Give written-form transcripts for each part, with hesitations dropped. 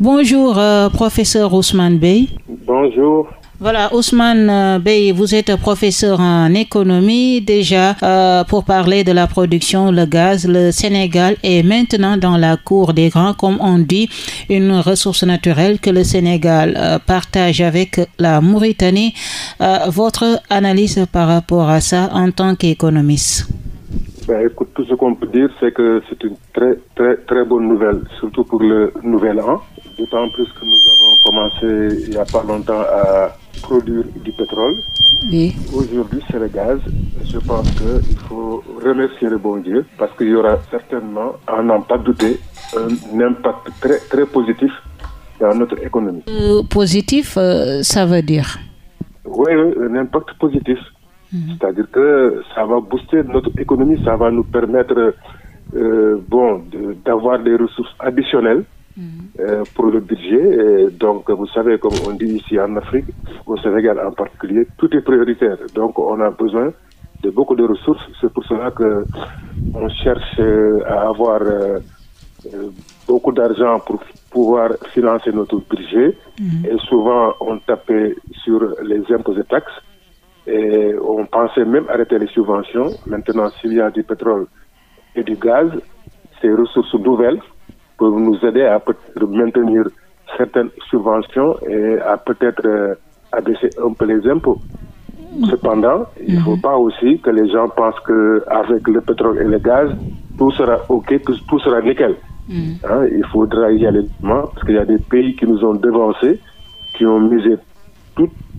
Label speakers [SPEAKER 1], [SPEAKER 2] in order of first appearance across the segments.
[SPEAKER 1] Bonjour, professeur Ousmane Beye.
[SPEAKER 2] Bonjour.
[SPEAKER 1] Voilà, Ousmane Beye, vous êtes professeur en économie. Déjà, pour parler de la production, le gaz, le Sénégal est maintenant dans la cour des grands, comme on dit, une ressource naturelle que le Sénégal partage avec la Mauritanie. Votre analyse par rapport à ça en tant qu'économiste?
[SPEAKER 2] Écoute, tout ce qu'on peut dire, c'est que c'est une très bonne nouvelle, surtout pour le nouvel an. D'autant plus que nous avons commencé il n'y a pas longtemps à produire du pétrole.
[SPEAKER 1] Oui.
[SPEAKER 2] Aujourd'hui, c'est le gaz. Je pense qu'il faut remercier le bon Dieu parce qu'il y aura certainement, à n'en pas douter, un impact très positif dans notre économie.
[SPEAKER 1] Positif, ça veut dire?
[SPEAKER 2] Oui, un impact positif. C'est-à-dire que ça va booster notre économie, ça va nous permettre d'avoir des ressources additionnelles pour le budget. Et donc, vous savez, comme on dit ici en Afrique, au Sénégal en particulier, tout est prioritaire. Donc, on a besoin de beaucoup de ressources. C'est pour cela qu'on cherche à avoir beaucoup d'argent pour pouvoir financer notre budget. Et souvent, on tapait sur les impôts et taxes. Et on pensait même arrêter les subventions. Maintenant, s'il y a du pétrole et du gaz, ces ressources nouvelles peuvent nous aider à peut-être maintenir certaines subventions et à peut-être abaisser un peu les impôts. Cependant, il ne faut pas aussi que les gens pensent qu'avec le pétrole et le gaz, tout sera OK, tout sera nickel. Il faudra y aller parce qu'il y a des pays qui nous ont devancés, qui ont misé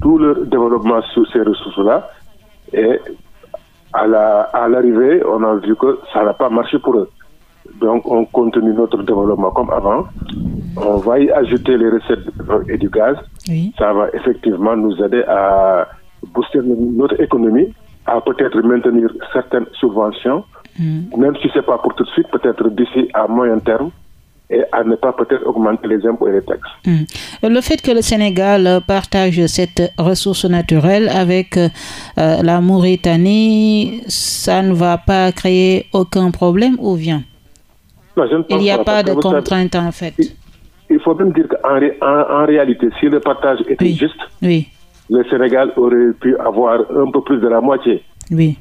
[SPEAKER 2] tout leur développement sur ces ressources-là. Et à l'arrivée, on a vu que ça n'a pas marché pour eux. Donc, on continue notre développement comme avant. On va y ajouter les recettes du pétrole et du gaz.
[SPEAKER 1] Oui.
[SPEAKER 2] Ça va effectivement nous aider à booster notre économie, à peut-être maintenir certaines subventions, même si ce n'est pas pour tout de suite, peut-être d'ici à moyen terme, et à ne pas peut-être augmenter les impôts et les taxes.
[SPEAKER 1] Le fait que le Sénégal partage cette ressource naturelle avec la Mauritanie, ça ne va pas créer aucun problème ou bien?
[SPEAKER 2] Non, je ne pense
[SPEAKER 1] il n'y a pas de
[SPEAKER 2] contrainte
[SPEAKER 1] en fait.
[SPEAKER 2] Il faut même dire qu'en réalité, si le partage était juste, le Sénégal aurait pu avoir un peu plus de la moitié.
[SPEAKER 1] Oui.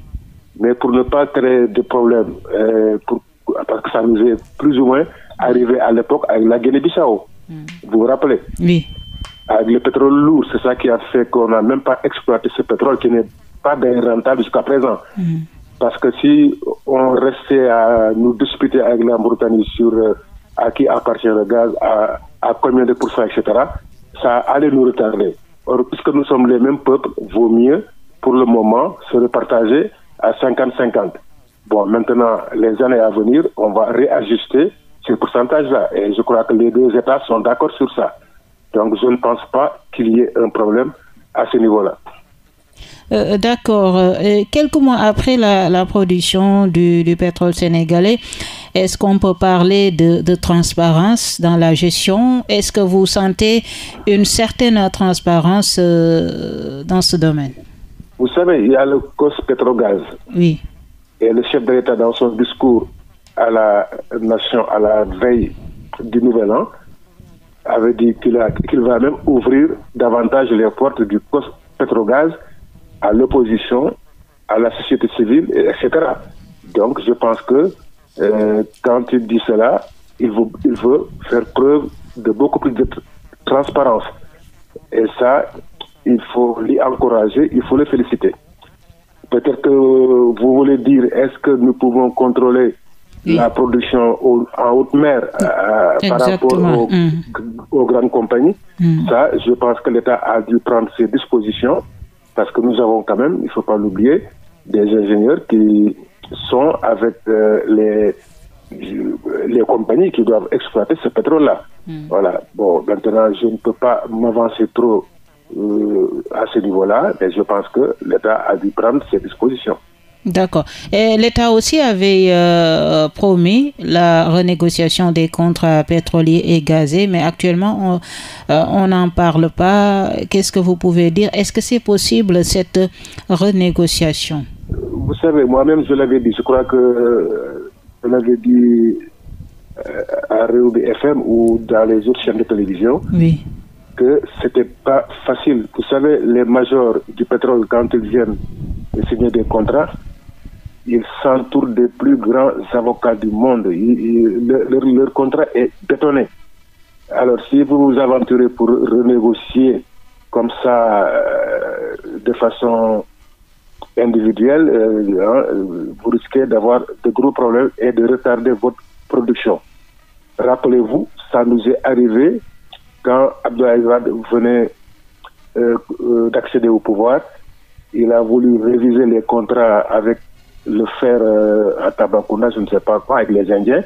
[SPEAKER 2] Mais pour ne pas créer de problème, parce que ça nous est plus ou moins arrivé à l'époque avec la Guinée-Bissau. Vous vous rappelez?
[SPEAKER 1] Oui.
[SPEAKER 2] Avec le pétrole lourd, c'est ça qui a fait qu'on n'a même pas exploité ce pétrole qui n'est pas bien rentable jusqu'à présent. Parce que si on restait à nous disputer avec la Mauritanie sur à qui appartient le gaz, à combien de pourcents, etc., ça allait nous retarder. Or, puisque nous sommes les mêmes peuples, vaut mieux, pour le moment, se repartager à 50-50. Bon, maintenant, les années à venir, on va réajuster ce pourcentage-là. Et je crois que les deux États sont d'accord sur ça. Donc, je ne pense pas qu'il y ait un problème à ce niveau-là.
[SPEAKER 1] D'accord. Quelques mois après la production du pétrole sénégalais, est-ce qu'on peut parler de transparence dans la gestion? Est-ce que vous sentez une certaine transparence dans ce domaine?
[SPEAKER 2] Vous savez, il y a le COS-Pétrogaz.
[SPEAKER 1] Oui.
[SPEAKER 2] Et le chef de l'État, dans son discours à la nation à la veille du Nouvel An, avait dit qu'il va même ouvrir davantage les portes du COS-Pétrogaz à l'opposition, à la société civile, etc. Donc, je pense que quand il dit cela, il veut faire preuve de beaucoup plus de transparence. Et ça, il faut l'y encourager, il faut le féliciter. Peut-être que vous voulez dire, est-ce que nous pouvons contrôler la production en haute mer par rapport aux grandes compagnies? Ça, je pense que l'État a dû prendre ses dispositions parce que nous avons quand même, il ne faut pas l'oublier, des ingénieurs qui sont avec les compagnies qui doivent exploiter ce pétrole-là. Voilà. Bon, maintenant, je ne peux pas m'avancer trop à ce niveau-là, mais je pense que l'État a dû prendre ses dispositions.
[SPEAKER 1] D'accord. Et l'État aussi avait promis la renégociation des contrats pétroliers et gaziers, mais actuellement, on n'en parle pas. Qu'est-ce que vous pouvez dire? Est-ce que c'est possible, cette renégociation?
[SPEAKER 2] Vous savez, moi-même, je l'avais dit. Je crois que je l'avais dit à Rewmi FM ou dans les autres chaînes de télévision,
[SPEAKER 1] oui,
[SPEAKER 2] que c'était pas facile. Vous savez, les majors du pétrole, quand ils viennent signer des contrats, ils s'entourent des plus grands avocats du monde. Leur contrat est bétonné. Alors, si vous vous aventurez pour renégocier comme ça, de façon individuelle, vous risquez d'avoir de gros problèmes et de retarder votre production. Rappelez-vous, ça nous est arrivé quand Abdoulaye Wade venait d'accéder au pouvoir. Il a voulu réviser les contrats avec le fer à Tambacounda, je ne sais pas quoi, avec les Indiens,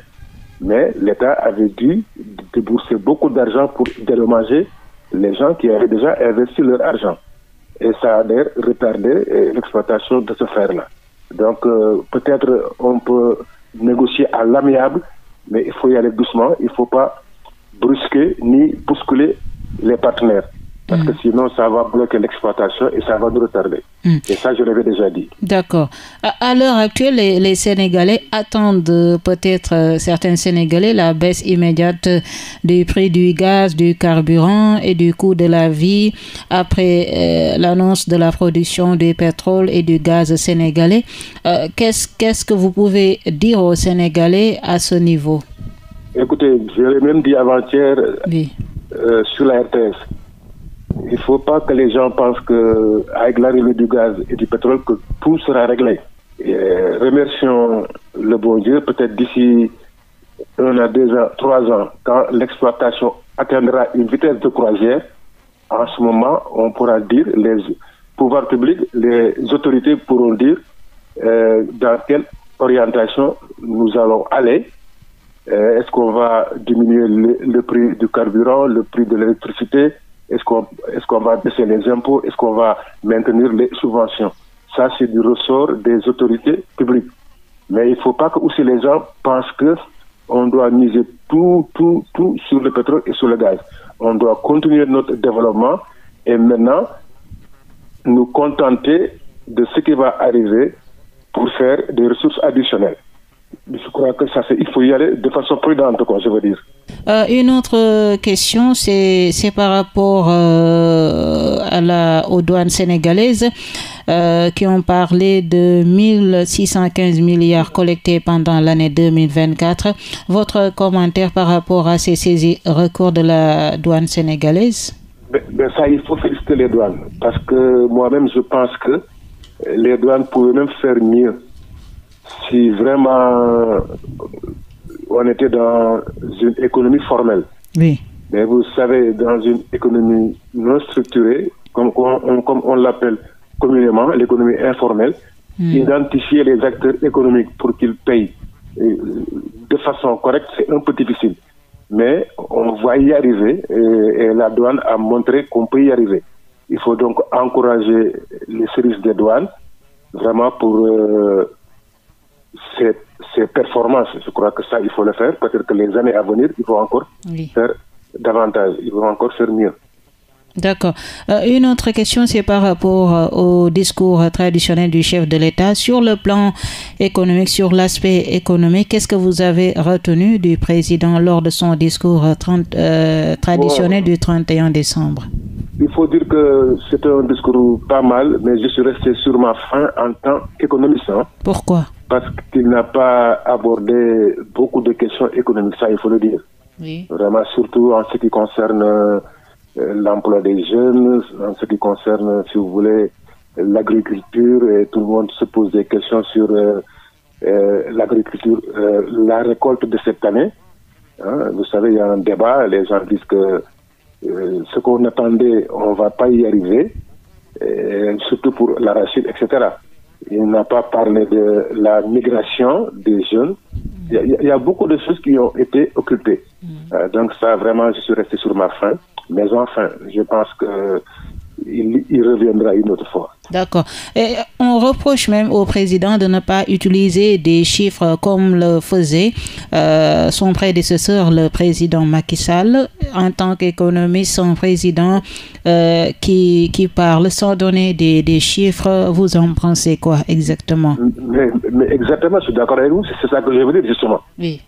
[SPEAKER 2] mais l'État avait dû débourser beaucoup d'argent pour dédommager les gens qui avaient déjà investi leur argent. Et ça a d'ailleurs retardé l'exploitation de ce fer-là. Donc peut-être on peut négocier à l'amiable, mais il faut y aller doucement, il ne faut pas brusquer ni bousculer les partenaires. Parce que sinon, ça va bloquer l'exploitation et ça va nous retarder. Et ça, je l'avais déjà dit.
[SPEAKER 1] D'accord. À l'heure actuelle, les Sénégalais attendent, peut-être certains Sénégalais, la baisse immédiate du prix du gaz, du carburant et du coût de la vie après l'annonce de la production du pétrole et du gaz sénégalais. Qu'est-ce que vous pouvez dire aux Sénégalais à ce niveau?
[SPEAKER 2] Écoutez, je l'ai même dit avant-hier
[SPEAKER 1] oui.
[SPEAKER 2] Sur la RTS. Il ne faut pas que les gens pensent qu'avec l'arrivée du gaz et du pétrole, que tout sera réglé. Et remercions le bon Dieu, peut-être d'ici 1 à 2 ans, 3 ans, quand l'exploitation atteindra une vitesse de croisière, en ce moment, on pourra dire, les pouvoirs publics, les autorités pourront dire dans quelle orientation nous allons aller. Est-ce qu'on va diminuer le prix du carburant, le prix de l'électricité? Est-ce qu'on va baisser les impôts? Est-ce qu'on va maintenir les subventions? Ça, c'est du ressort des autorités publiques. Mais il ne faut pas que aussi les gens pensent qu'on doit miser tout sur le pétrole et sur le gaz. On doit continuer notre développement et maintenant nous contenter de ce qui va arriver pour faire des ressources additionnelles. Je crois que ça, il faut y aller de façon prudente, quoi, je veux dire.
[SPEAKER 1] Une autre question, c'est par rapport aux douanes sénégalaises qui ont parlé de 1615 milliards collectés pendant l'année 2024. Votre commentaire par rapport à ces saisies recours de la douane sénégalaise?
[SPEAKER 2] Ben ça, il faut féliciter les douanes. Parce que moi-même, je pense que les douanes pouvaient même faire mieux. Si vraiment on était dans une économie formelle. Oui. Mais vous savez, dans une économie non structurée, comme on l'appelle communément, l'économie informelle, identifier les acteurs économiques pour qu'ils payent de façon correcte, c'est un peu difficile. Mais on va y arriver et la douane a montré qu'on peut y arriver. Il faut donc encourager les services des douanes vraiment pour ces performances. Je crois que ça, il faut le faire. Peut-être que les années à venir, il faut encore faire davantage. Il faut encore faire mieux.
[SPEAKER 1] D'accord. Une autre question, c'est par rapport au discours traditionnel du chef de l'État. Sur le plan économique, sur l'aspect économique, qu'est-ce que vous avez retenu du président lors de son discours traditionnel du 31 décembre?
[SPEAKER 2] Il faut dire que c'est un discours pas mal, mais je suis resté sur ma faim en tant qu'économiste.
[SPEAKER 1] Pourquoi?
[SPEAKER 2] Parce qu'il n'a pas abordé beaucoup de questions économiques, ça il faut le dire. Oui. Vraiment, surtout en ce qui concerne l'emploi des jeunes, en ce qui concerne, si vous voulez, l'agriculture, et tout le monde se pose des questions sur l'agriculture, la récolte de cette année. Vous savez, il y a un débat, les gens disent que ce qu'on attendait, on ne va pas y arriver, surtout pour l'arachide, etc. Il n'a pas parlé de la migration des jeunes. Il y a beaucoup de choses qui ont été occupées. Donc ça, vraiment, je suis resté sur ma faim. Mais enfin, je pense qu'il reviendra une autre fois.
[SPEAKER 1] D'accord. Et on reproche même au président de ne pas utiliser des chiffres comme le faisait son prédécesseur, le président Macky Sall. En tant qu'économiste, son président qui parle sans donner des chiffres, vous en pensez quoi exactement?
[SPEAKER 2] Mais exactement, je suis d'accord avec vous, c'est ça que je veux dire justement.
[SPEAKER 1] Oui.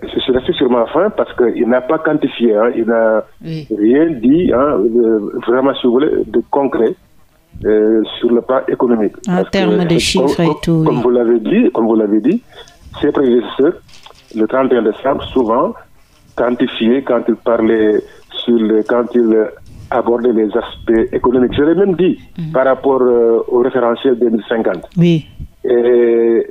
[SPEAKER 2] Je suis resté sur ma faim parce qu'il n'a pas quantifié, il n'a rien dit, vraiment, si vous voulez, de concret sur le plan économique.
[SPEAKER 1] En termes de chiffres et tout.
[SPEAKER 2] Comme vous l'avez dit, ses prédécesseurs, le 31 décembre, souvent, quantifiaient quand ils parlaient quand ils abordaient les aspects économiques. Je l'ai même dit par rapport au référentiel 2050.
[SPEAKER 1] Oui.
[SPEAKER 2] Et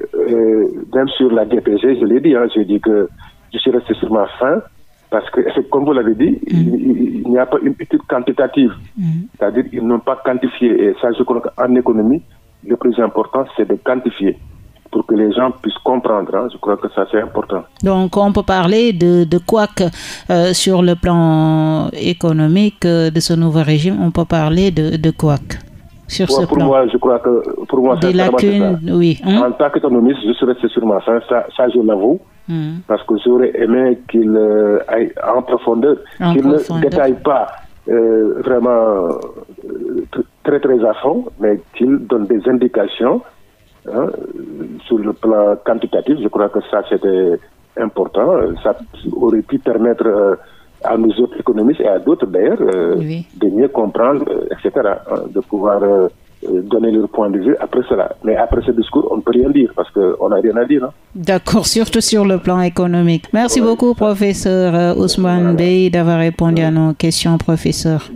[SPEAKER 2] même sur la DPG, je l'ai dit, j'ai dit que je suis resté sur ma faim parce que, comme vous l'avez dit, il n'y a pas une étude quantitative. C'est-à-dire qu'ils n'ont pas quantifié. Et ça, je crois qu'en économie, le plus important, c'est de quantifier pour que les gens puissent comprendre. Je crois que ça, c'est important.
[SPEAKER 1] Donc, on peut parler de quoi que sur le plan économique de ce nouveau régime, on peut parler de quoi que sur ce plan.
[SPEAKER 2] Moi, je crois que pour moi,
[SPEAKER 1] des lacunes, oui.
[SPEAKER 2] En tant qu'économiste, je suis resté sur ma faim, ça je l'avoue, parce que j'aurais aimé qu'il aille en profondeur, qu'il ne détaille pas vraiment très très à fond, mais qu'il donne des indications sur le plan quantitatif. Je crois que ça c'était important. Ça aurait pu permettre à nous autres économistes et à d'autres d'ailleurs de mieux comprendre, etc., de pouvoir donner leur point de vue après cela. Mais après ce discours, on ne peut rien dire parce qu'on n'a rien à dire.
[SPEAKER 1] D'accord, surtout sur le plan économique. Merci beaucoup, professeur Ousmane Beye, d'avoir répondu à nos questions, professeur.